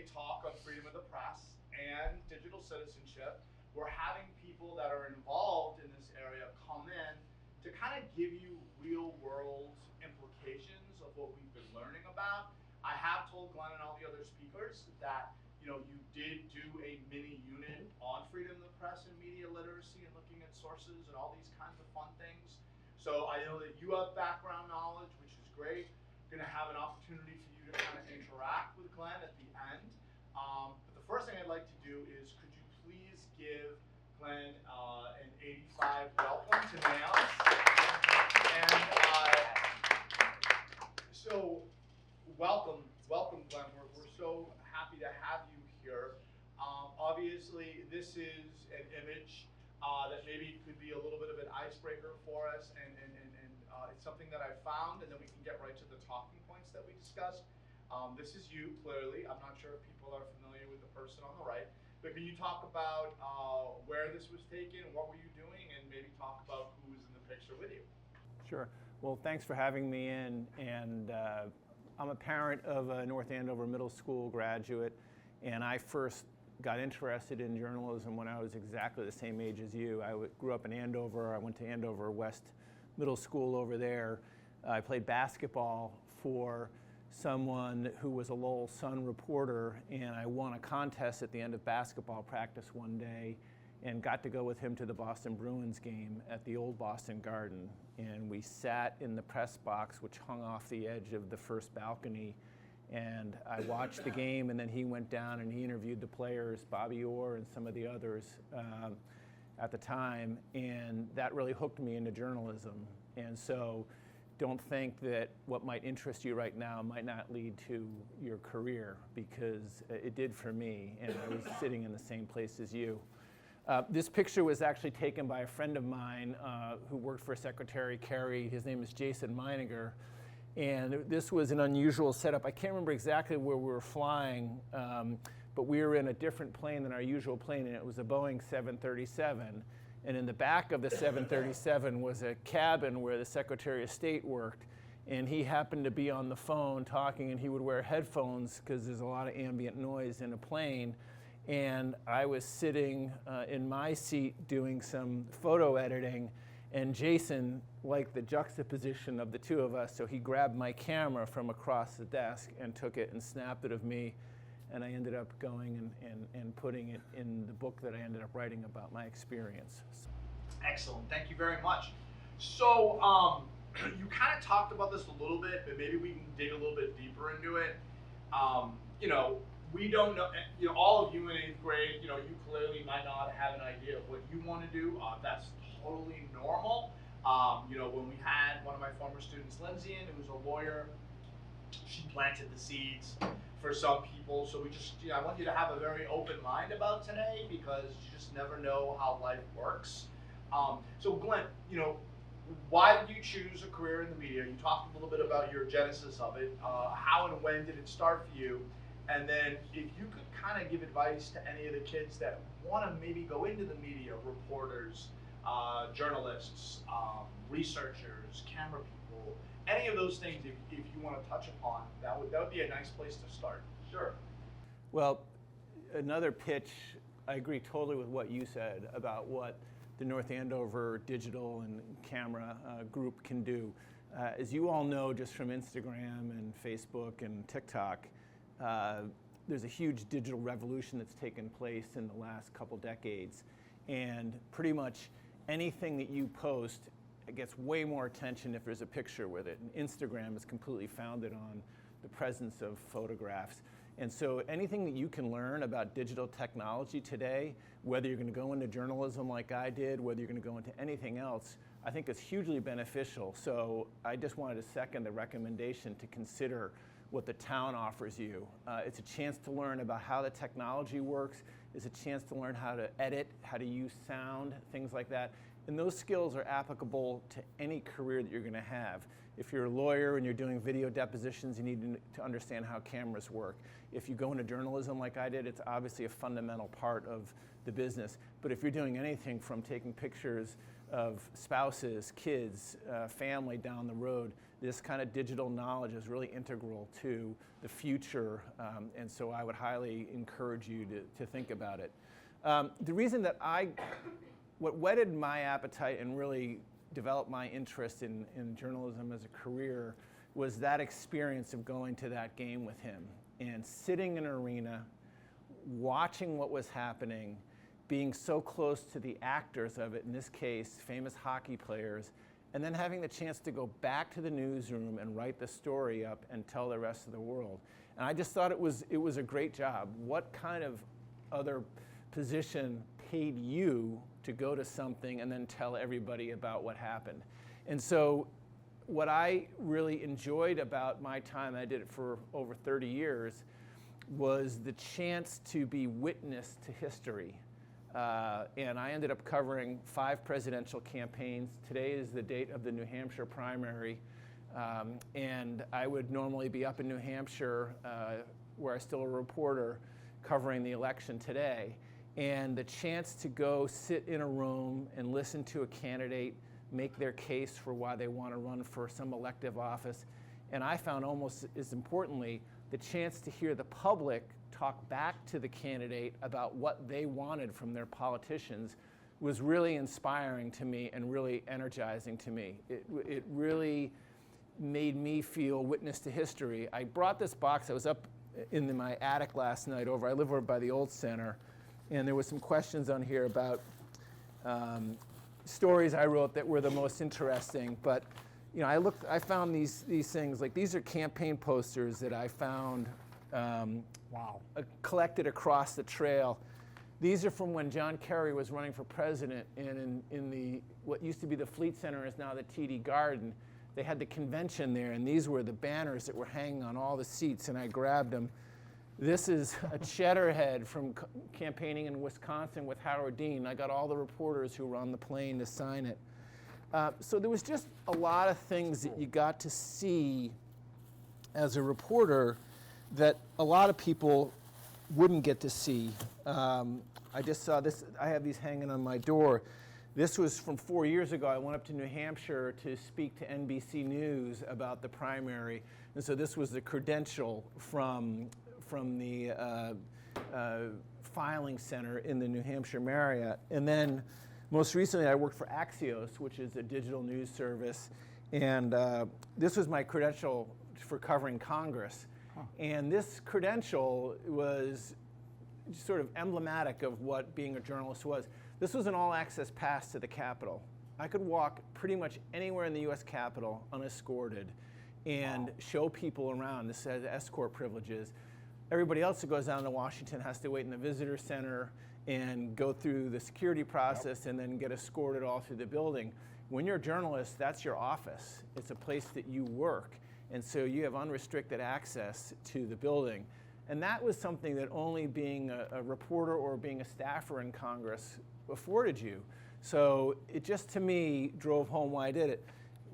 a talk on freedom of the press and digital citizenship. We're having people that are involved in this area come in to kind of give you real world implications of what we've been learning about. I have told Glenn and all the other speakers that you did do a mini unit on freedom of the press and media literacy and looking at sources and all these kinds of fun things. So I know that you have background knowledge, which is great. Going to have an opportunity for you to kind of interact with Glenn at the end. But the first thing I'd like to do is, could you please give Glenn an 85 welcome to NAMS? And so welcome Glenn. We're so happy to have you here. Obviously, this is an image that maybe could be a little bit of an icebreaker for us, and it's something that I found, and then we can get right to the talking points that we discussed. This is you, clearly. I'm not sure if people are familiar with the person on the right, but can you talk about where this was taken, what were you doing, and maybe talk about who was in the picture with you? Sure. Well, thanks for having me in, and I'm a parent of a North Andover Middle School graduate, and I first got interested in journalism when I was exactly the same age as you. I grew up in Andover. I went to Andover West Middle School over there. I played basketball for someone who was a Lowell Sun reporter, and I won a contest at the end of basketball practice one day and got to go with him to the Boston Bruins game at the old Boston Garden. And we sat in the press box, which hung off the edge of the first balcony, and I watched the game, and then he went down and he interviewed the players, Bobby Orr and some of the others at the time, and that really hooked me into journalism. And so don't think that what might interest you right now might not lead to your career, because it did for me, and I was sitting in the same place as you. This picture was actually taken by a friend of mine who worked for Secretary Kerry. His name is Jason Meininger. And this was an unusual setup. I can't remember exactly where we were flying, but we were in a different plane than our usual plane, and it was a Boeing 737. And in the back of the 737 was a cabin where the Secretary of State worked. And he happened to be on the phone talking, and he would wear headphones because there's a lot of ambient noise in a plane. And I was sitting in my seat doing some photo editing, and Jason liked the juxtaposition of the two of us, so he grabbed my camera from across the desk and took it and snapped it of me, and I ended up going and putting it in the book that I ended up writing about my experience. Excellent, thank you very much. So you kind of talked about this a little bit, but maybe we can dig a little bit deeper into it. We don't know, all of you in 8th grade, you clearly might not have an idea of what you want to do. That's totally normal. When we had one of my former students, Lindsay, in, who was a lawyer, she planted the seeds for some people. So we just, I want you to have a very open mind about today, because you just never know how life works. So Glenn, why did you choose a career in the media? You talked a little bit about your genesis of it. How and when did it start for you? And then if you could kind of give advice to any of the kids that want to maybe go into the media, reporters, journalists, researchers, camera people, any of those things, if you want to touch upon, that would be a nice place to start. Sure. Well, another pitch, I agree totally with what you said about what the North Andover digital and camera group can do. As you all know, just from Instagram and Facebook and TikTok, there's a huge digital revolution that's taken place in the last couple decades, and pretty much anything that you post, it gets way more attention if there's a picture with it. And Instagram is completely founded on the presence of photographs. And so anything that you can learn about digital technology today, whether you're going to go into journalism like I did, whether you're going to go into anything else, I think is hugely beneficial. So I just wanted to second the recommendation to consider what the town offers you. It's a chance to learn about how the technology works. It's a chance to learn how to edit, how to use sound, things like that. And those skills are applicable to any career that you're going to have. If you're a lawyer and you're doing video depositions, you need to understand how cameras work. If you go into journalism like I did, it's obviously a fundamental part of the business. But if you're doing anything from taking pictures of spouses, kids, family down the road, this kind of digital knowledge is really integral to the future, and so I would highly encourage you to think about it. The reason that what whetted my appetite and really developed my interest in journalism as a career was that experience of going to that game with him and sitting in an arena, watching what was happening, being so close to the actors of it, in this case, famous hockey players, and then having the chance to go back to the newsroom and write the story up and tell the rest of the world. And I just thought it was a great job. What kind of other position paid you to go to something and then tell everybody about what happened? And so what I really enjoyed about my time, I did it for over 30 years, was the chance to be witness to history. And I ended up covering 5 presidential campaigns. Today is the date of the New Hampshire primary. And I would normally be up in New Hampshire, where I'm still a reporter, covering the election today. And the chance to go sit in a room and listen to a candidate make their case for why they want to run for some elective office. And I found almost as importantly, the chance to hear the public talk back to the candidate about what they wanted from their politicians was really inspiring to me and really energizing to me. It really made me feel witness to history. I brought this box. I was up in my attic last night I live over by the old center, and there was some questions on here about stories I wrote that were the most interesting. But you know, I found these things, like these are campaign posters that I found collected across the trail. These are from when John Kerry was running for president, and in what used to be the Fleet Center is now the TD Garden. They had the convention there, and these were the banners that were hanging on all the seats, and I grabbed them. This is a cheddar head from campaigning in Wisconsin with Howard Dean. I got all the reporters who were on the plane to sign it. So there was just a lot of things that you got to see as a reporter that a lot of people wouldn't get to see. I just saw this, I have these hanging on my door. This was from 4 years ago. I went up to New Hampshire to speak to NBC News about the primary. And so this was the credential from the filing center in the New Hampshire Marriott. And then most recently I worked for Axios, which is a digital news service. And this was my credential for covering Congress. And this credential was sort of emblematic of what being a journalist was. This was an all-access pass to the Capitol. I could walk pretty much anywhere in the US Capitol unescorted and show people around. This has escort privileges. Everybody else that goes down to Washington has to wait in the visitor center and go through the security process and then get escorted all through the building. When you're a journalist, that's your office. It's a place that you work. And so you have unrestricted access to the building. And that was something that only being a reporter or being a staffer in Congress afforded you. So it just, to me, drove home why I did it.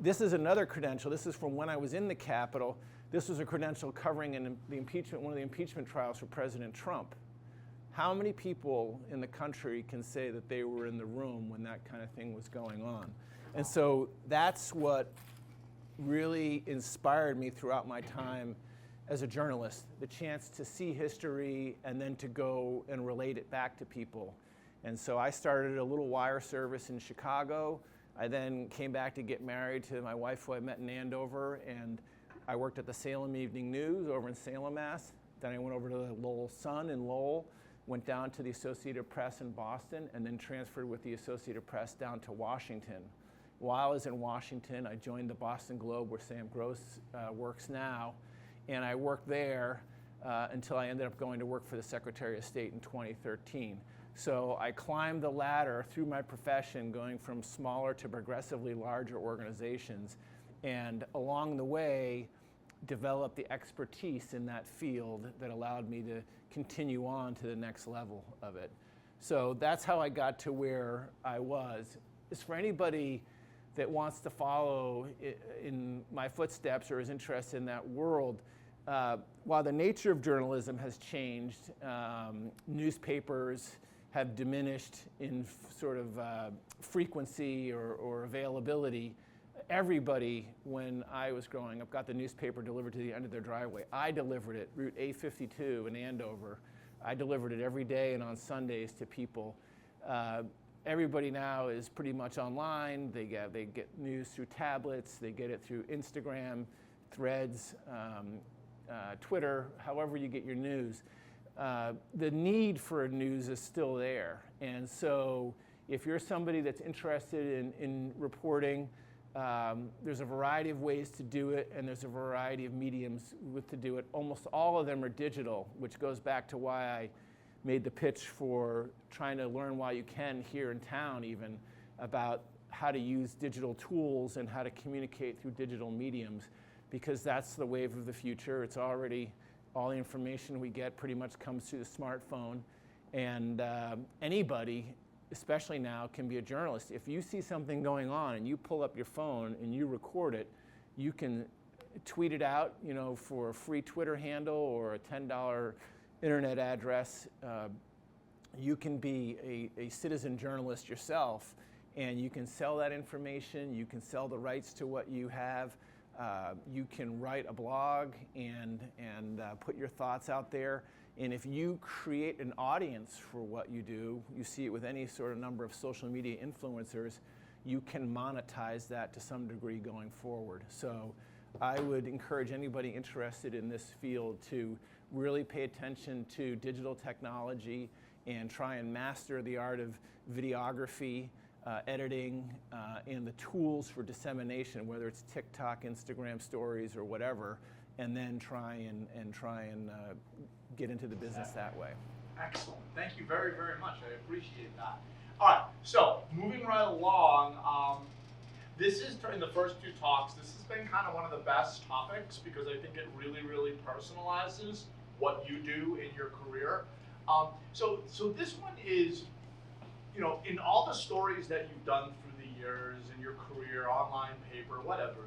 This is another credential. This is from when I was in the Capitol. This was a credential covering the impeachment, one of the impeachment trials for President Trump. How many people in the country can say that they were in the room when that kind of thing was going on? And so that's what really inspired me throughout my time as a journalist, the chance to see history and then to go and relate it back to people. And so I started a little wire service in Chicago. I then came back to get married to my wife, who I met in Andover, and I worked at the Salem Evening News over in Salem, Mass. Then I went over to the Lowell Sun in Lowell, went down to the Associated Press in Boston, and then transferred with the Associated Press down to Washington. While I was in Washington, I joined the Boston Globe, where Sam Gross works now, and I worked there until I ended up going to work for the Secretary of State in 2013. So I climbed the ladder through my profession, going from smaller to progressively larger organizations, and along the way, developed the expertise in that field that allowed me to continue on to the next level of it. So that's how I got to where I was. As for anybody that wants to follow in my footsteps or is interested in that world, while the nature of journalism has changed, newspapers have diminished in sort of frequency or availability. Everybody, when I was growing up, got the newspaper delivered to the end of their driveway. I delivered it, Route 852 in Andover. I delivered it every day and on Sundays to people. Everybody now is pretty much online. They get news through tablets. They get it through Instagram, Threads, Twitter, however you get your news. The need for news is still there. And so if you're somebody that's interested in reporting, there's a variety of ways to do it, and there's a variety of mediums to do it. Almost all of them are digital, which goes back to why I made the pitch for trying to learn while you can here in town even about how to use digital tools and how to communicate through digital mediums, because that's the wave of the future. It's already, all the information we get pretty much comes through the smartphone, and anybody, especially now, can be a journalist. If you see something going on and you pull up your phone and you record it, you can tweet it out, you know, for a free Twitter handle or a $10 internet address. You can be a citizen journalist yourself, and you can sell that information. You can sell the rights to what you have. You can write a blog and put your thoughts out there. And if you create an audience for what you do, you see it with any sort of number of social media influencers, you can monetize that to some degree going forward. So I would encourage anybody interested in this field to really pay attention to digital technology and try and master the art of videography, editing, and the tools for dissemination, whether it's TikTok, Instagram stories, or whatever, and then try and get into the business that way. Excellent. Thank you very, very much. I appreciate that. All right, so moving right along, this is, in the first two talks, this has been kind of one of the best topics because I think it really, really personalizes what you do in your career. So this one is, you know, in all the stories that you've done through the years in your career, online, paper, whatever,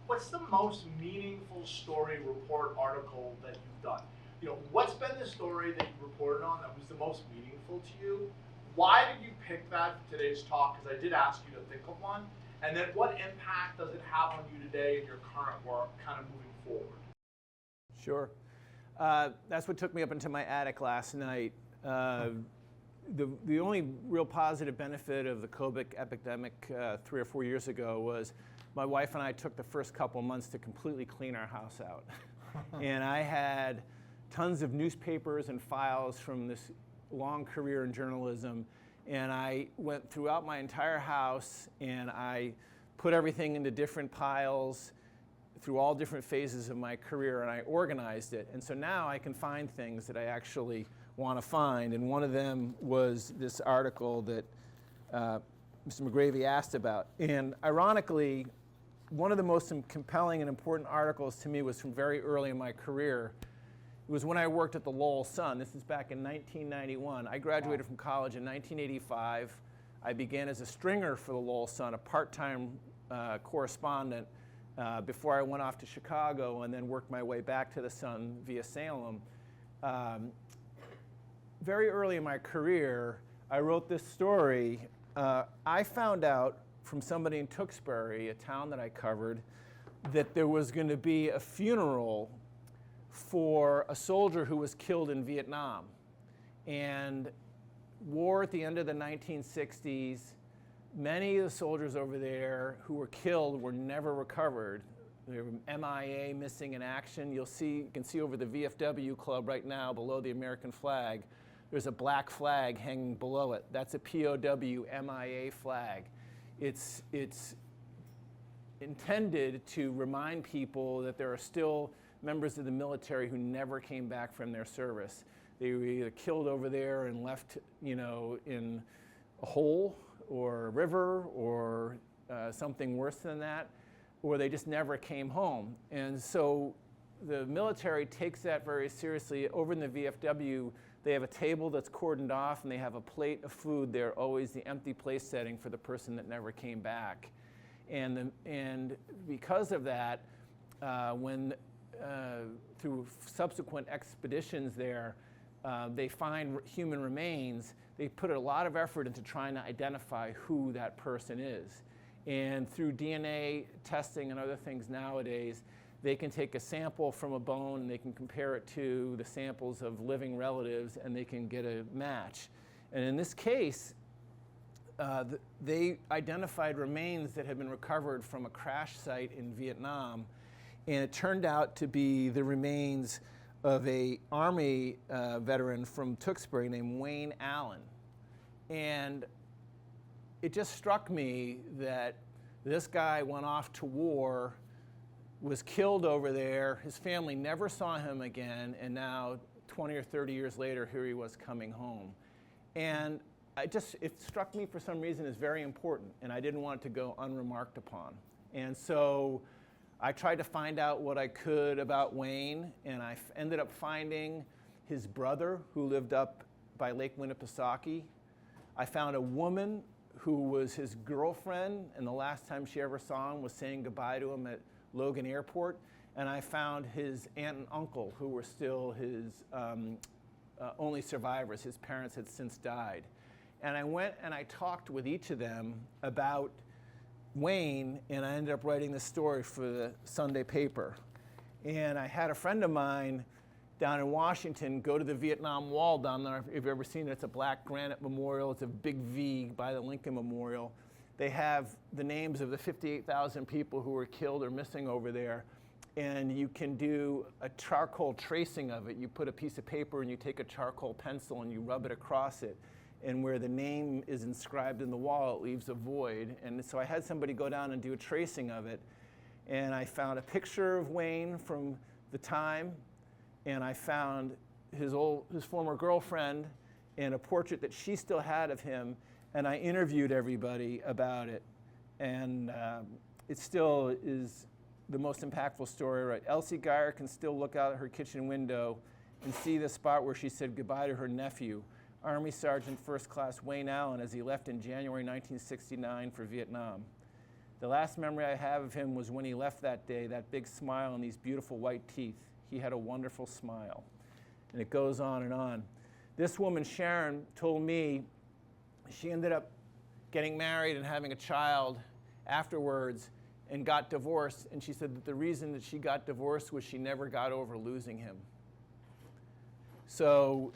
what's the most meaningful story, report, article that you've done? You know, what's been the story that you reported on that was the most meaningful to you? Why did you pick that for today's talk? Because I did ask you to think of one. And then what impact does it have on you today in your current work, kind of moving forward? Sure. That's what took me up into my attic last night. The only real positive benefit of the COVID epidemic 3 or 4 years ago was my wife and I took the first couple months to completely clean our house out. And I had tons of newspapers and files from this long career in journalism, and I went throughout my entire house and I put everything into different piles through all different phases of my career, and I organized it. And so now I can find things that I actually want to find, and one of them was this article that Mr. McGravy asked about. And ironically, one of the most compelling and important articles to me was from very early in my career. It was when I worked at the Lowell Sun. This is back in 1991. I graduated from college in 1985. I began as a stringer for the Lowell Sun, a part-time correspondent, before I went off to Chicago and then worked my way back to the Sun via Salem. Very early in my career, I wrote this story. I found out from somebody in Tewksbury, a town that I covered, that there was going to be a funeral for a soldier who was killed in Vietnam. And war at the end of the 1960s, many of the soldiers over there who were killed were never recovered. They were MIA, missing in action. You can see over the VFW club right now below the American flag, there's a black flag hanging below it. That's a POW MIA flag. It's intended to remind people that there are still members of the military who never came back from their service. They were either killed over there and left, you know, in a hole or a river or something worse than that, or they just never came home. And so the military takes that very seriously. Over in the VFW, they have a table that's cordoned off, and they have a plate of food there, always the empty place setting for the person that never came back. And because of that, through subsequent expeditions there, they find human remains, they put a lot of effort into trying to identify who that person is. And through DNA testing and other things nowadays, they can take a sample from a bone and they can compare it to the samples of living relatives and they can get a match. And in this case, they identified remains that had been recovered from a crash site in Vietnam, and it turned out to be the remains of an Army veteran from Tewksbury named Wayne Allen. And it just struck me that this guy went off to war, was killed over there, his family never saw him again, and now 20 or 30 years later, here he was coming home. And it struck me for some reason as very important, and I didn't want it to go unremarked upon. And so I tried to find out what I could about Wayne, and I ended up finding his brother who lived up by Lake Winnipesaukee. I found a woman who was his girlfriend, and the last time she ever saw him was saying goodbye to him at Logan Airport. And I found his aunt and uncle, who were still his only survivors. His parents had since died. And I went and I talked with each of them about Wayne, and I ended up writing this story for the Sunday paper. And I had a friend of mine down in Washington go to the Vietnam Wall down there. If you've ever seen it, it's a black granite memorial. It's a big V by the Lincoln Memorial. They have the names of the 58,000 people who were killed or missing over there. And you can do a charcoal tracing of it. You put a piece of paper and you take a charcoal pencil and you rub it across it. And where the name is inscribed in the wall, it leaves a void. And so I had somebody go down and do a tracing of it. And I found a picture of Wayne from the time, and I found his former girlfriend and a portrait that she still had of him, and I interviewed everybody about it. And it still is the most impactful story, right? Elsie Geyer can still look out her kitchen window and see the spot where she said goodbye to her nephew, Army Sergeant First Class Wayne Allen, as he left in January 1969 for Vietnam. The last memory I have of him was when he left that day, that big smile and these beautiful white teeth. He had a wonderful smile. And it goes on and on. This woman, Sharon, told me she ended up getting married and having a child afterwards and got divorced. And she said that the reason that she got divorced was she never got over losing him. So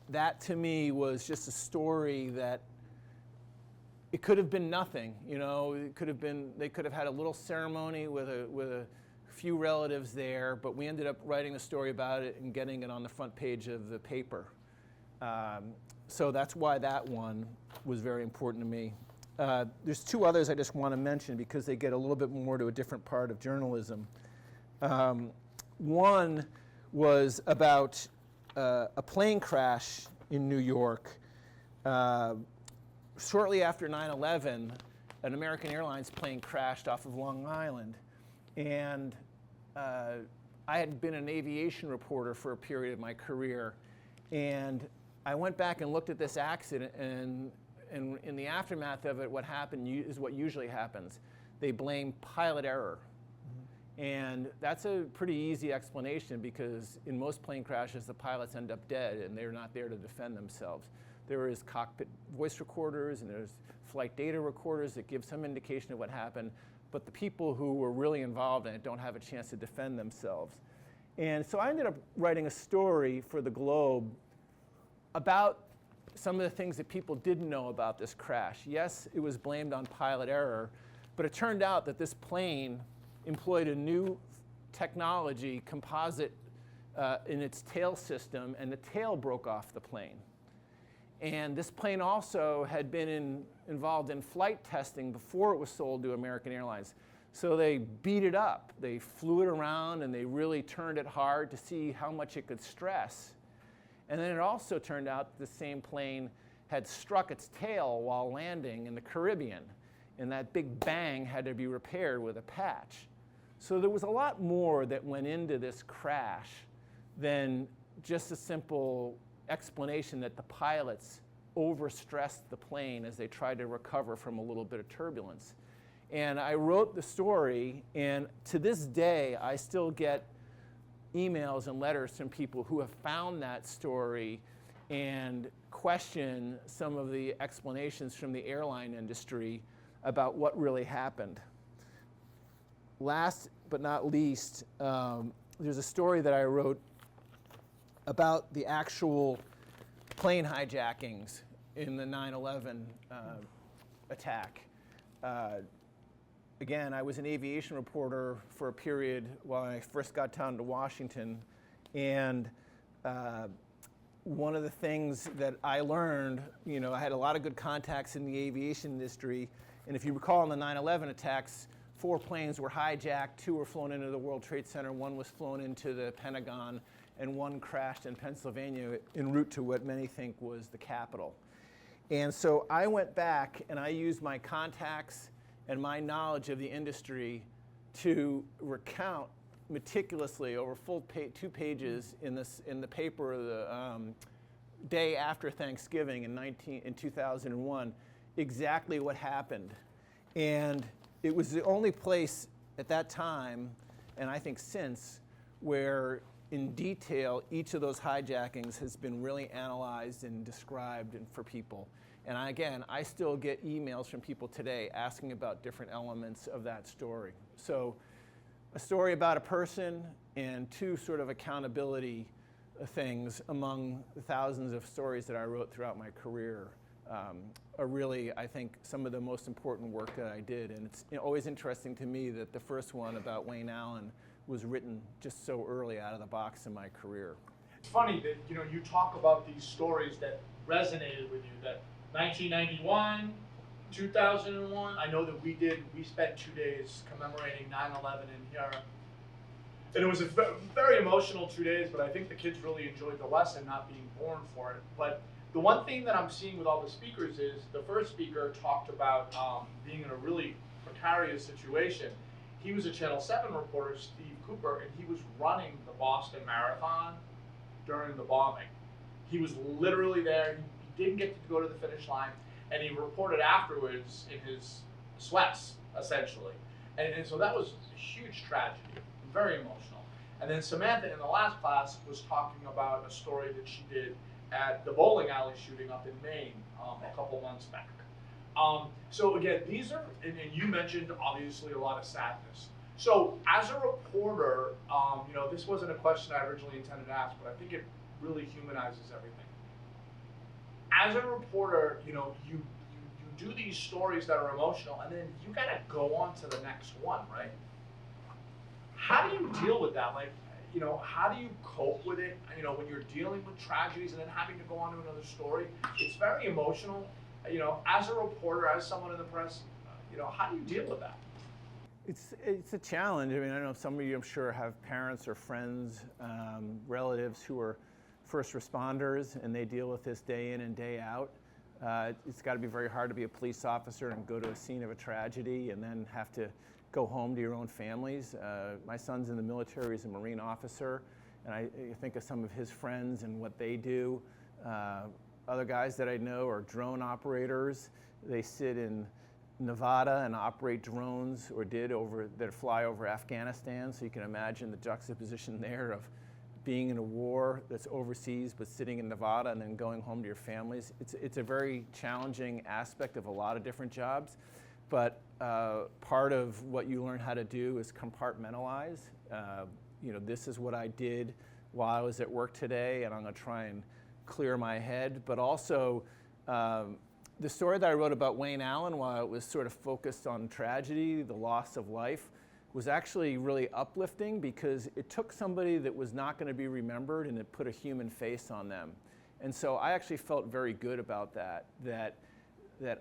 that to me was just a story that it could have been nothing, you know. It could have been, they could have had a little ceremony with a few relatives there, but we ended up writing a story about it and getting it on the front page of the paper. So that's why that one was very important to me. There's two others I just want to mention because they get a little bit more to a different part of journalism. One was about a plane crash in New York. Shortly after 9/11, an American Airlines plane crashed off of Long Island. And I had been an aviation reporter for a period of my career. And I went back and looked at this accident, and in the aftermath of it, what happened is what usually happens. They blame pilot error. And that's a pretty easy explanation because in most plane crashes, the pilots end up dead and they're not there to defend themselves. There is cockpit voice recorders and there's flight data recorders that give some indication of what happened, but the people who were really involved in it don't have a chance to defend themselves. And so I ended up writing a story for the Globe about some of the things that people didn't know about this crash. Yes, it was blamed on pilot error, but it turned out that this plane employed a new technology, composite, in its tail system, and the tail broke off the plane. And this plane also had been involved in flight testing before it was sold to American Airlines. So they beat it up. They flew it around and they really turned it hard to see how much it could stress. And then it also turned out the same plane had struck its tail while landing in the Caribbean. And that big bang had to be repaired with a patch. So there was a lot more that went into this crash than just a simple explanation that the pilots overstressed the plane as they tried to recover from a little bit of turbulence. And I wrote the story, and to this day, I still get emails and letters from people who have found that story and question some of the explanations from the airline industry about what really happened. Last but not least, there's a story that I wrote about the actual plane hijackings in the 9/11 attack. Again, I was an aviation reporter for a period while I first got down to Washington, and one of the things that I learned, I had a lot of good contacts in the aviation industry, and if you recall in the 9/11 attacks, 4 planes were hijacked, 2 were flown into the World Trade Center, 1 was flown into the Pentagon, and 1 crashed in Pennsylvania en route to what many think was the Capitol. And so I went back and I used my contacts and my knowledge of the industry to recount meticulously over full 2 pages in the paper the day after Thanksgiving in 2001 exactly what happened. And it was the only place at that time, and I think since, where in detail each of those hijackings has been really analyzed and described for people. And I still get emails from people today asking about different elements of that story. So a story about a person and 2 sort of accountability things among the thousands of stories that I wrote throughout my career are really, I think, some of the most important work that I did. And it's always interesting to me that the first one about Wayne Allen was written just so early out of the box in my career. It's funny that you talk about these stories that resonated with you, that 1991, 2001, I know that we spent 2 days commemorating 9/11 in here. And it was a very emotional 2 days, but I think the kids really enjoyed the lesson, not being born for it. But the one thing that I'm seeing with all the speakers is the first speaker talked about being in a really precarious situation. He was a Channel 7 reporter, Steve Cooper, and he was running the Boston Marathon during the bombing. He was literally there. He didn't get to go to the finish line, and he reported afterwards in his sweats, essentially. And so that was a huge tragedy, very emotional. And then Samantha in the last class was talking about a story that she did at the bowling alley shooting up in Maine a couple months back. So again, these are, and you mentioned obviously a lot of sadness. So as a reporter, this wasn't a question I originally intended to ask, but I think it really humanizes everything. As a reporter, you do these stories that are emotional, and then you gotta go on to the next one, right? How do you deal with that? Like, how do you cope with it? When you're dealing with tragedies and then having to go on to another story, it's very emotional. As a reporter, as someone in the press, how do you deal with that? It's a challenge. I know some of you, I'm sure, have parents or friends, relatives who are first responders, and they deal with this day in and day out. It's got to be very hard to be a police officer and go to a scene of a tragedy and then have to go home to your own families. My son's in the military, he's a Marine officer, and I think of some of his friends and what they do. Other guys that I know are drone operators. They sit in Nevada and operate drones, or that fly over Afghanistan, so you can imagine the juxtaposition there of being in a war that's overseas but sitting in Nevada and then going home to your families. It's a very challenging aspect of a lot of different jobs, but part of what you learn how to do is compartmentalize. This is what I did while I was at work today, and I'm going to try and clear my head. But also, the story that I wrote about Wayne Allen, while it was sort of focused on tragedy, the loss of life, was actually really uplifting because it took somebody that was not going to be remembered and it put a human face on them. And so I actually felt very good about that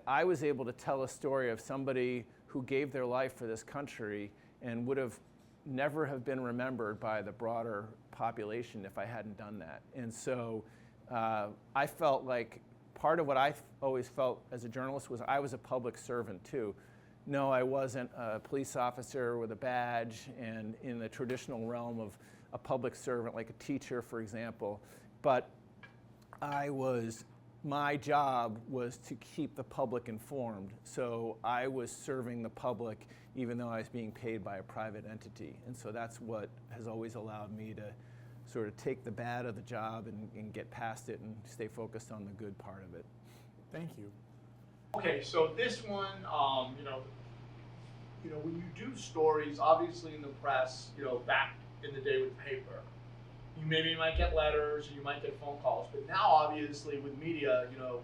I was able to tell a story of somebody who gave their life for this country and would have never have been remembered by the broader population if I hadn't done that. And so I felt like part of what I always felt as a journalist was I was a public servant too. No, I wasn't a police officer with a badge and in the traditional realm of a public servant, like a teacher, for example, but I was my job was to keep the public informed. So I was serving the public even though I was being paid by a private entity. And so that's what has always allowed me to sort of take the bad of the job and get past it and stay focused on the good part of it. Thank you. Okay, so this one, when you do stories, obviously in the press, back in the day with paper, you maybe might get letters, or you might get phone calls, but now obviously with media, your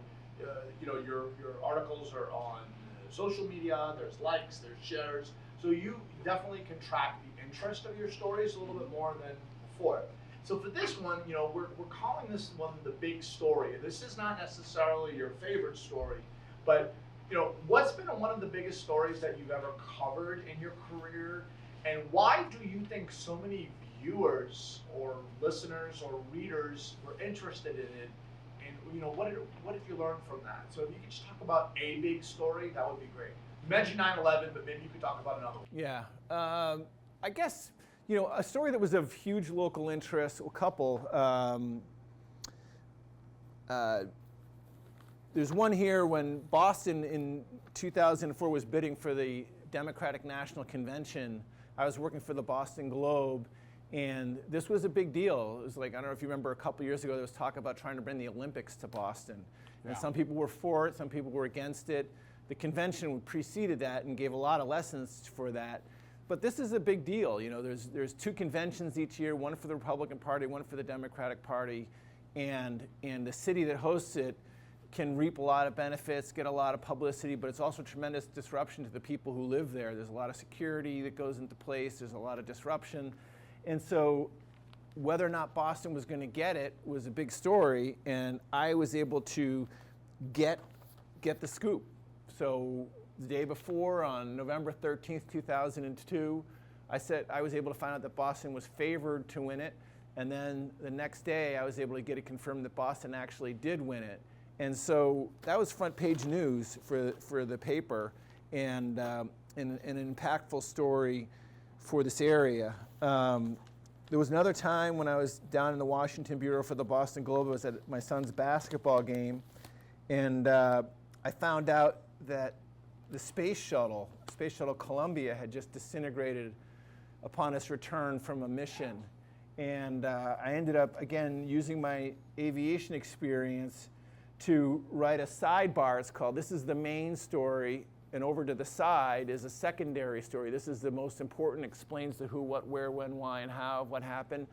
articles are on social media. There's likes, there's shares, so you definitely can track the interest of your stories a little bit more than before. So for this one, we're calling this one the big story, and this is not necessarily your favorite story, but what's been one of the biggest stories that you've ever covered in your career, and why do you think so many viewers or listeners or readers were interested in it, and what did you learn from that? So if you could just talk about a big story, that would be great. You mentioned 9/11, but maybe you could talk about another one. Yeah, I guess a story that was of huge local interest. A couple. There's one here when Boston in 2004 was bidding for the Democratic National Convention. I was working for the Boston Globe, and this was a big deal. It was like, I don't know if you remember, a couple years ago there was talk about trying to bring the Olympics to Boston. And some people were for it, some people were against it. The convention preceded that and gave a lot of lessons for that. But this is a big deal. There's two conventions each year, one for the Republican Party, one for the Democratic Party, and the city that hosts it can reap a lot of benefits, get a lot of publicity, but it's also tremendous disruption to the people who live there. There's a lot of security that goes into place, there's a lot of disruption. And so whether or not Boston was going to get it was a big story, and I was able to get the scoop. So the day before, on November 13th, 2002, I was able to find out that Boston was favored to win it, and then the next day I was able to get it confirmed that Boston actually did win it. And so that was front page news for the paper, and an impactful story for this area. There was another time when I was down in the Washington Bureau for the Boston Globe. I was at my son's basketball game, and I found out that the space shuttle Columbia, had just disintegrated upon its return from a mission. And I ended up, again, using my aviation experience to write a sidebar. It's called, this is the main story, and over to the side is a secondary story. This is the most important, explains the who, what, where, when, why, and how, what happened.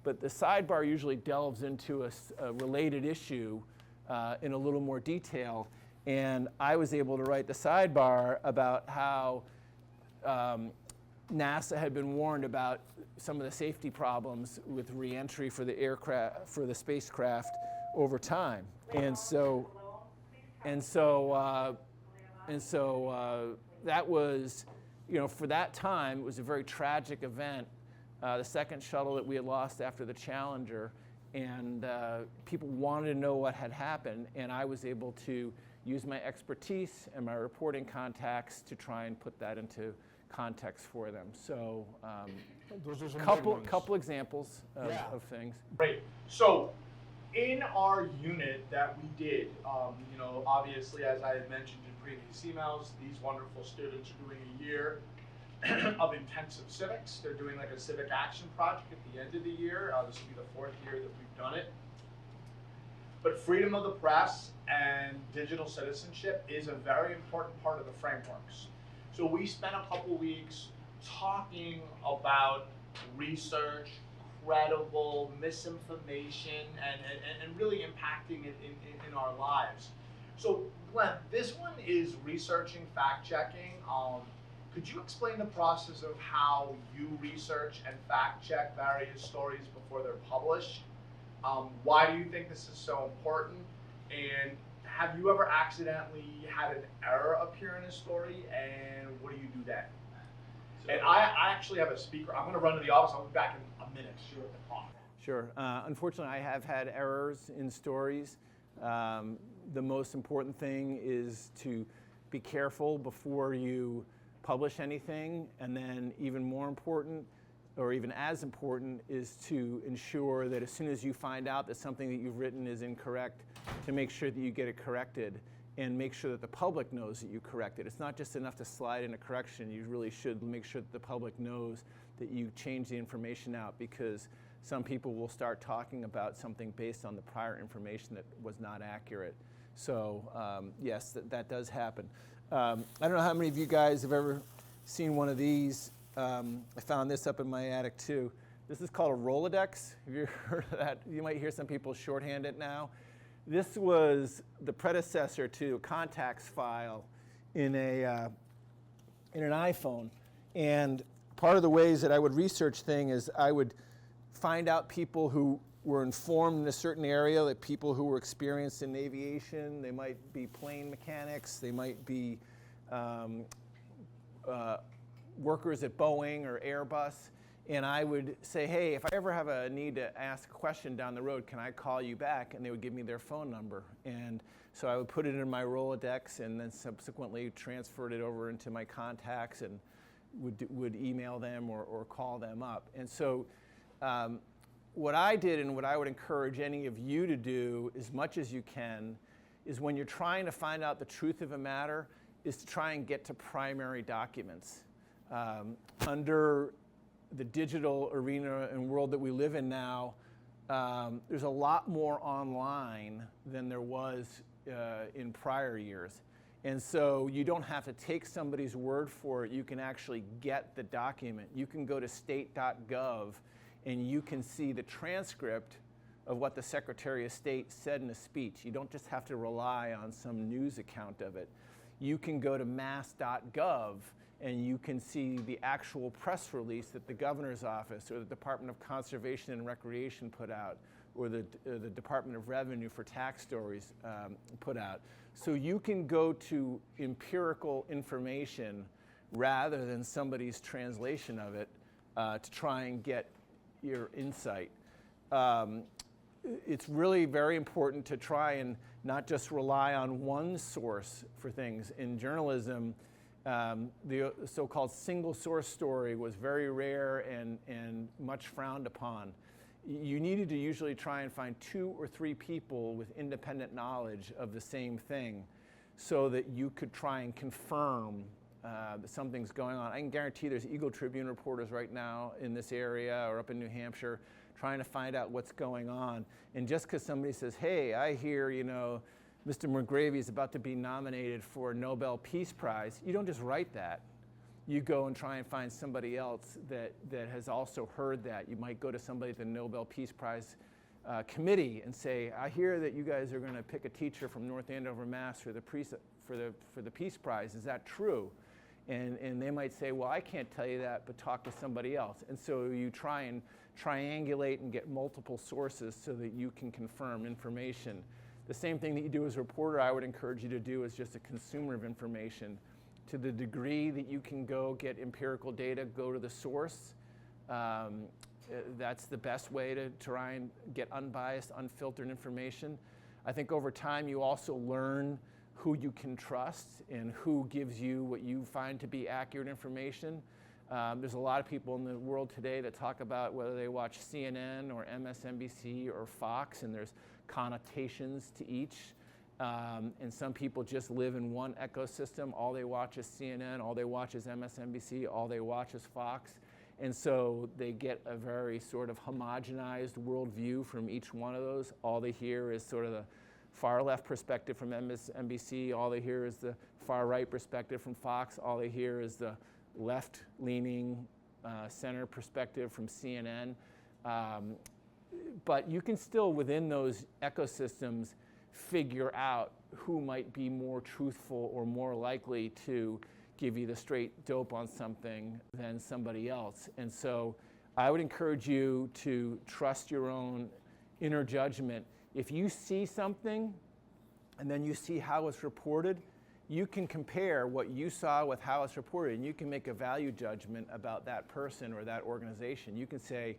But the sidebar usually delves into a related issue in a little more detail. And I was able to write the sidebar about how NASA had been warned about some of the safety problems with reentry for the spacecraft over time. And so that was, for that time, it was a very tragic event. The second shuttle that we had lost after the Challenger, and people wanted to know what had happened, and I was able to use my expertise and my reporting contacts to try and put that into context for them. So, those are some couple examples of things. Great. So, in our unit that we did, obviously, as I had mentioned in previous emails, these wonderful students are doing a year of intensive civics. They're doing like a civic action project at the end of the year. This will be the 4th year that we've done it. But freedom of the press and digital citizenship is a very important part of the frameworks. So we spent a couple weeks talking about research, credible misinformation, and really impacting it in our lives. So Glenn, this one is researching, fact-checking. Could you explain the process of how you research and fact-check various stories before they're published? Why do you think this is so important? And have you ever accidentally had an error appear in a story, and what do you do then? And I actually have a speaker. I'm going to run to the office. I'll be back in a minute. Sure, at the clock. Sure. Unfortunately, I have had errors in stories. The most important thing is to be careful before you publish anything, and then even more important, or even as important, is to ensure that as soon as you find out that something that you've written is incorrect, to make sure that you get it corrected and make sure that the public knows that you corrected. It's not just enough to slide in a correction. You really should make sure that the public knows that you changed the information out, because some people will start talking about something based on the prior information that was not accurate. So yes, that does happen. I don't know how many of you guys have ever seen one of these. I found this up in my attic too. This is called a Rolodex. Have you heard of that? You might hear some people shorthand it now. This was the predecessor to a contacts file in an iPhone. And part of the ways that I would research things is I would find out people who were informed in a certain area, like people who were experienced in aviation. They might be plane mechanics. They might be workers at Boeing or Airbus. And I would say, hey, if I ever have a need to ask a question down the road, can I call you back? And they would give me their phone number. And so I would put it in my Rolodex and then subsequently transferred it over into my contacts and would email them or call them up. And so what I did, and what I would encourage any of you to do as much as you can, is when you're trying to find out the truth of a matter, is to try and get to primary documents. Under the digital arena and world that we live in now, there's a lot more online than there was in prior years. And so you don't have to take somebody's word for it. You can actually get the document. You can go to state.gov and you can see the transcript of what the Secretary of State said in a speech. You don't just have to rely on some news account of it. You can go to mass.gov and you can see the actual press release that the governor's office or the Department of Conservation and Recreation put out, or the Department of Revenue for tax stories put out. So you can go to empirical information rather than somebody's translation of it to try and get your insight. It's really very important to try and not just rely on one source for things. In journalism, the so-called single source story was very rare and much frowned upon. You needed to usually try and find 2 or 3 people with independent knowledge of the same thing so that you could try and confirm that something's going on. I can guarantee there's Eagle Tribune reporters right now in this area or up in New Hampshire trying to find out what's going on. And just because somebody says, hey, I hear, Mr. McGravy is about to be nominated for a Nobel Peace Prize, you don't just write that. You go and try and find somebody else that has also heard that. You might go to somebody at the Nobel Peace Prize committee and say, I hear that you guys are going to pick a teacher from North Andover, Mass. for the Peace Prize. Is that true? And they might say, well, I can't tell you that, but talk to somebody else. And so you try and triangulate and get multiple sources so that you can confirm information. The same thing that you do as a reporter, I would encourage you to do as just a consumer of information. To the degree that you can go get empirical data, go to the source. That's the best way to try and get unbiased, unfiltered information. I think over time you also learn who you can trust and who gives you what you find to be accurate information. There's a lot of people in the world today that talk about whether they watch CNN or MSNBC or Fox, and there's connotations to each. And some people just live in one ecosystem. All they watch is CNN, all they watch is MSNBC, all they watch is Fox. And so they get a very sort of homogenized worldview from each one of those. All they hear is sort of the far left perspective from MSNBC. All they hear is the far right perspective from Fox. All they hear is the left-leaning center perspective from CNN. But you can still, within those ecosystems, figure out who might be more truthful or more likely to give you the straight dope on something than somebody else. And so I would encourage you to trust your own inner judgment. If you see something and then you see how it's reported, you can compare what you saw with how it's reported, and you can make a value judgment about that person or that organization. You can say,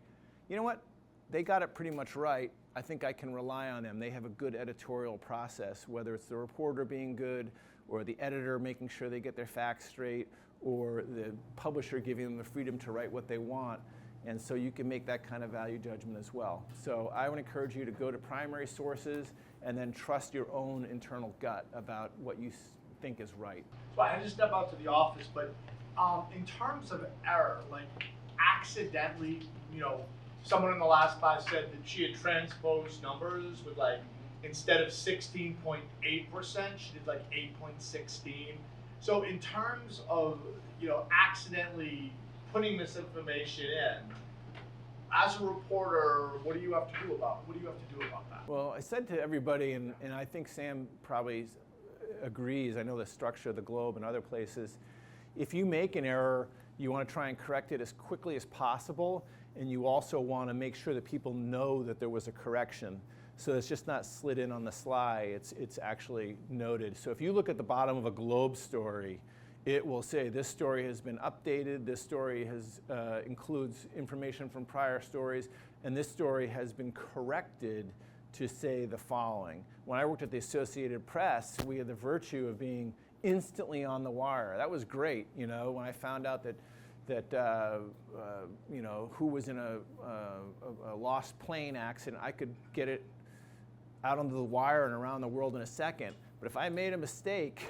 you know what, they got it pretty much right. I think I can rely on them. They have a good editorial process, whether it's the reporter being good or the editor making sure they get their facts straight or the publisher giving them the freedom to write what they want. And so you can make that kind of value judgment as well. So I would encourage you to go to primary sources and then trust your own internal gut about what you think is right. So I had to step out to the office, but in terms of error, like accidentally, someone in the last class said that she had transposed numbers with like, instead of 16.8%, she did like 8.16. So in terms of, accidentally putting misinformation in, as a reporter, what do you have to do about that? Well, I said to everybody, and I think Sam probably agrees, I know the structure of the Globe and other places, if you make an error, you want to try and correct it as quickly as possible, and you also want to make sure that people know that there was a correction. So it's just not slid in on the sly, it's actually noted. So if you look at the bottom of a Globe story, it will say this story has been updated, this story includes information from prior stories, and this story has been corrected to say the following. When I worked at the Associated Press, we had the virtue of being instantly on the wire. That was great, when I found out that who was in a lost plane accident, I could get it out onto the wire and around the world in a second. But if I made a mistake,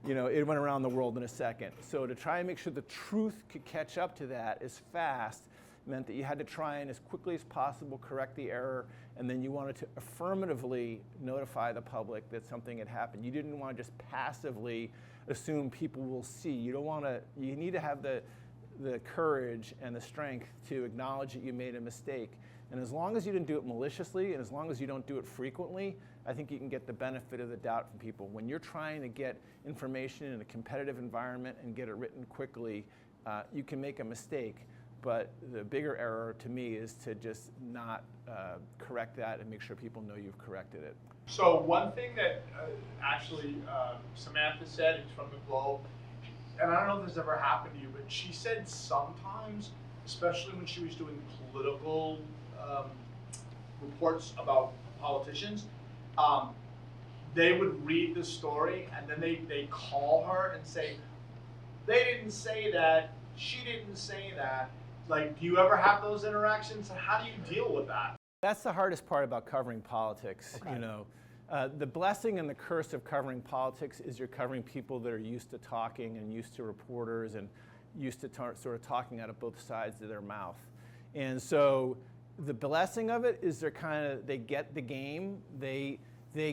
it went around the world in a second. So to try and make sure the truth could catch up to that as fast meant that you had to try and as quickly as possible correct the error, and then you wanted to affirmatively notify the public that something had happened. You didn't want to just passively assume people will see. You need to have the courage and the strength to acknowledge that you made a mistake. And as long as you didn't do it maliciously, and as long as you don't do it frequently, I think you can get the benefit of the doubt from people. When you're trying to get information in a competitive environment and get it written quickly, you can make a mistake. But the bigger error to me is to just not correct that and make sure people know you've corrected it. So one thing that Samantha said, it's from the Globe, and I don't know if this ever happened to you, but she said sometimes, especially when she was doing political reports about politicians, they would read the story and then they call her and say, they didn't say that, she didn't say that. Like, do you ever have those interactions? How do you deal with that? That's the hardest part about covering politics. Okay. The blessing and the curse of covering politics is you're covering people that are used to talking and used to reporters and used to sort of talking out of both sides of their mouth. And so the blessing of it is they get the game. They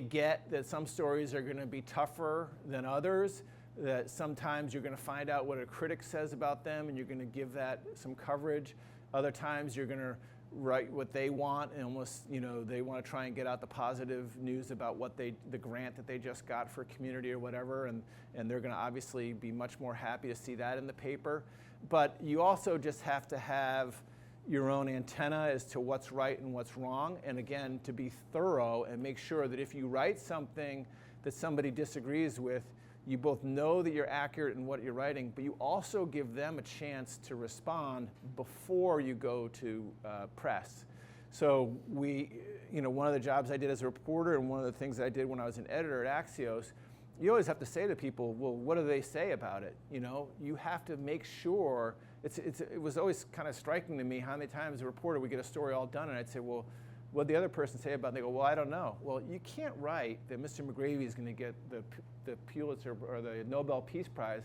get that some stories are going to be tougher than others, that sometimes you're going to find out what a critic says about them and you're going to give that some coverage. Other times you're going to write what they want, and almost, they want to try and get out the positive news about the grant that they just got for a community or whatever, and they're going to obviously be much more happy to see that in the paper. But you also just have to have your own antenna as to what's right and what's wrong, and again, to be thorough and make sure that if you write something that somebody disagrees with, you both know that you're accurate in what you're writing, but you also give them a chance to respond before you go to press. So one of the jobs I did as a reporter, and one of the things that I did when I was an editor at Axios, you always have to say to people, well, what do they say about it? You have to make sure. It was always kind of striking to me how many times as a reporter we get a story all done, and I'd say, well, what did the other person say about it? And they go, well, I don't know. Well, you can't write that Mr. McGravy is going to get the Pulitzer or the Nobel Peace Prize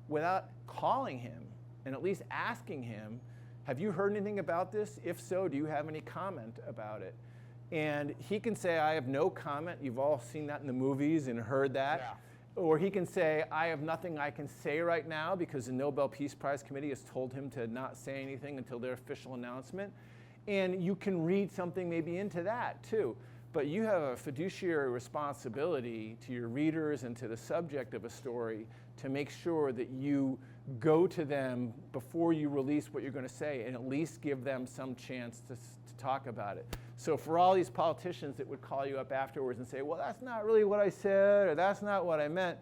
without calling him and at least asking him, have you heard anything about this? If so, do you have any comment about it? And he can say, I have no comment. You've all seen that in the movies and heard that. Yeah. Or he can say, I have nothing I can say right now because the Nobel Peace Prize Committee has told him to not say anything until their official announcement. And you can read something maybe into that too. But you have a fiduciary responsibility to your readers and to the subject of a story to make sure that you go to them before you release what you're going to say and at least give them some chance to talk about it. So for all these politicians that would call you up afterwards and say, well, that's not really what I said, or that's not what I meant,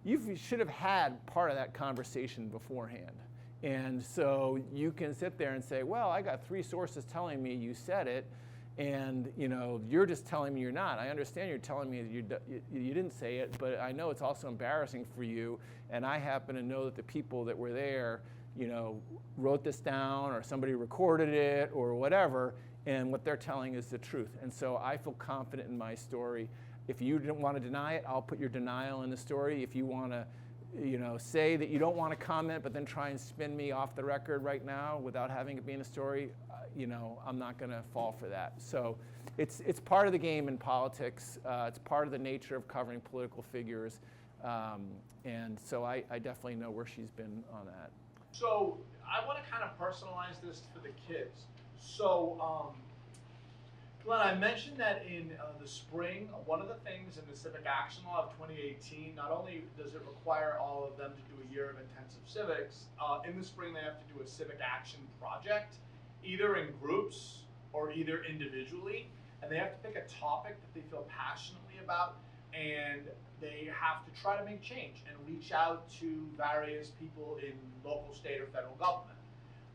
you should have had part of that conversation beforehand. And so you can sit there and say, well, I got 3 sources telling me you said it, and you're just telling me you're not. I understand you're telling me that you didn't say it, but I know it's also embarrassing for you, and I happen to know that the people that were there, wrote this down or somebody recorded it or whatever, and what they're telling is the truth. And so I feel confident in my story. If you don't want to deny it, I'll put your denial in the story. If you want to say that you don't want to comment but then try and spin me off the record right now without having it be in a story, I'm not going to fall for that. So it's part of the game in politics. It's part of the nature of covering political figures. And so I definitely know where she's been on that. So I want to kind of personalize this for the kids. So Glenn, I mentioned that in the spring, one of the things in the Civic Action Law of 2018, not only does it require all of them to do a year of intensive civics, in the spring they have to do a civic action project, either in groups or either individually, and they have to pick a topic that they feel passionately about, and they have to try to make change and reach out to various people in local, state, or federal government.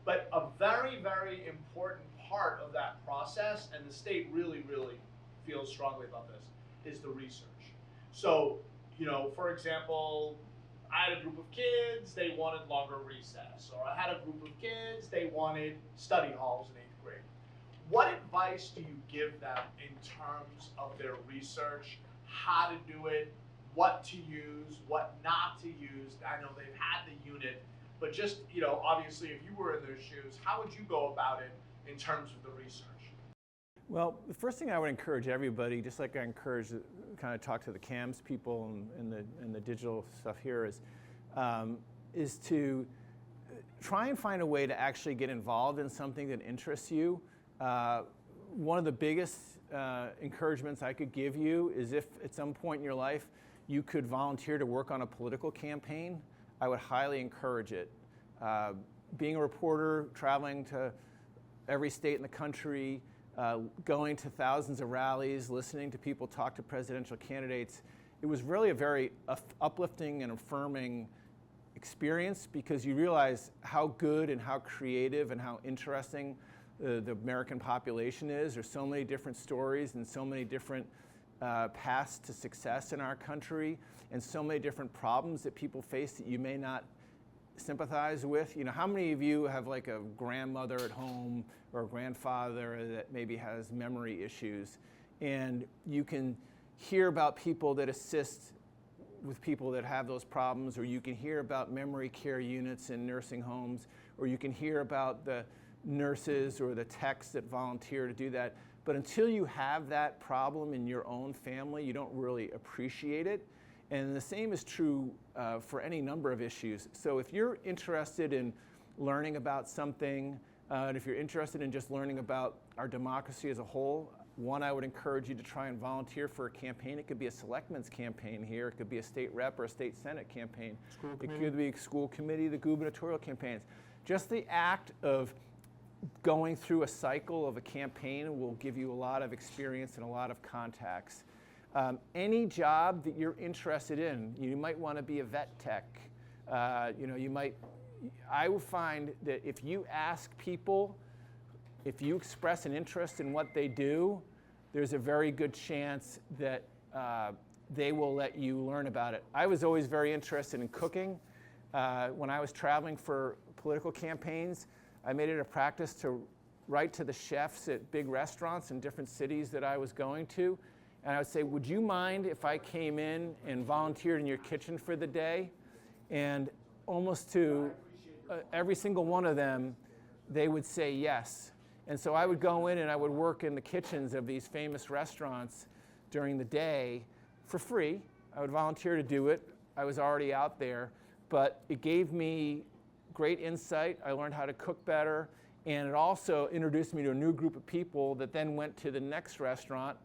But a very, very important part of that process, and the state really, really feels strongly about this, is the research. So, for example, I had a group of kids, they wanted longer recess, or I had a group of kids, they wanted study halls in 8th grade. What advice do you give them in terms of their research, how to do it, what to use, what not to use? I know they've had the unit, but just, obviously if you were in their shoes, how would you go about it in terms of the research? Well, the first thing I would encourage everybody, just like I encourage kind of talk to the CAMS people and the digital stuff here, is to try and find a way to actually get involved in something that interests you. One of the biggest encouragements I could give you is if at some point in your life you could volunteer to work on a political campaign, I would highly encourage it. Being a reporter, traveling to every state in the country, going to thousands of rallies, listening to people talk to presidential candidates, it was really a very uplifting and affirming experience, because you realize how good and how creative and how interesting the American population is. There's so many different stories and so many different paths to success in our country, and so many different problems that people face that you may not sympathize with. How many of you have like a grandmother at home or a grandfather that maybe has memory issues, and you can hear about people that assist with people that have those problems, or you can hear about memory care units in nursing homes, or you can hear about the nurses or the techs that volunteer to do that. But until you have that problem in your own family, you don't really appreciate it. And the same is true for any number of issues. So if you're interested in learning about something, and if you're interested in just learning about our democracy as a whole, one, I would encourage you to try and volunteer for a campaign. It could be a selectmen's campaign here. It could be a state rep or a state senate campaign. It could be a school committee, the gubernatorial campaigns. Just the act of going through a cycle of a campaign will give you a lot of experience and a lot of contacts. Any job that you're interested in, you might want to be a vet tech. I would find that if you ask people, if you express an interest in what they do, there's a very good chance that they will let you learn about it. I was always very interested in cooking. When I was traveling for political campaigns, I made it a practice to write to the chefs at big restaurants in different cities that I was going to. And I would say, would you mind if I came in and volunteered in your kitchen for the day? And almost to every single one of them, they would say yes. And so I would go in and I would work in the kitchens of these famous restaurants during the day for free. I would volunteer to do it. I was already out there, but it gave me great insight. I learned how to cook better, and it also introduced me to a new group of people that then went to the next restaurant,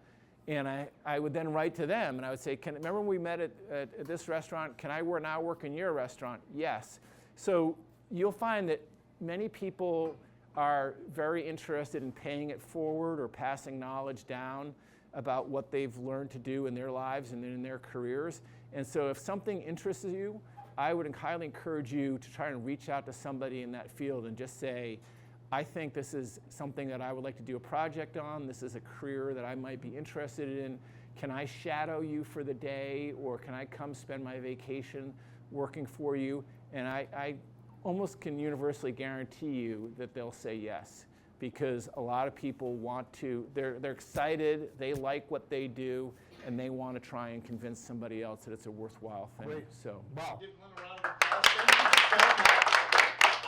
and I would then write to them and I would say, remember when we met at this restaurant? Can I now work in your restaurant? Yes. So you'll find that many people are very interested in paying it forward or passing knowledge down about what they've learned to do in their lives and in their careers. And so if something interests you, I would highly encourage you to try and reach out to somebody in that field and just say, I think this is something that I would like to do a project on. This is a career that I might be interested in. Can I shadow you for the day, or can I come spend my vacation working for you? And I almost can universally guarantee you that they'll say yes, because a lot of people want to, they're excited, they like what they do, and they want to try and convince somebody else that it's a worthwhile thing. Great. So. Wow. Give Glenn a round of applause. Thank you so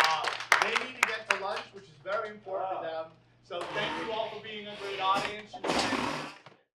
much. They need to get to lunch, which is very important to them. So thank you all for being a great audience.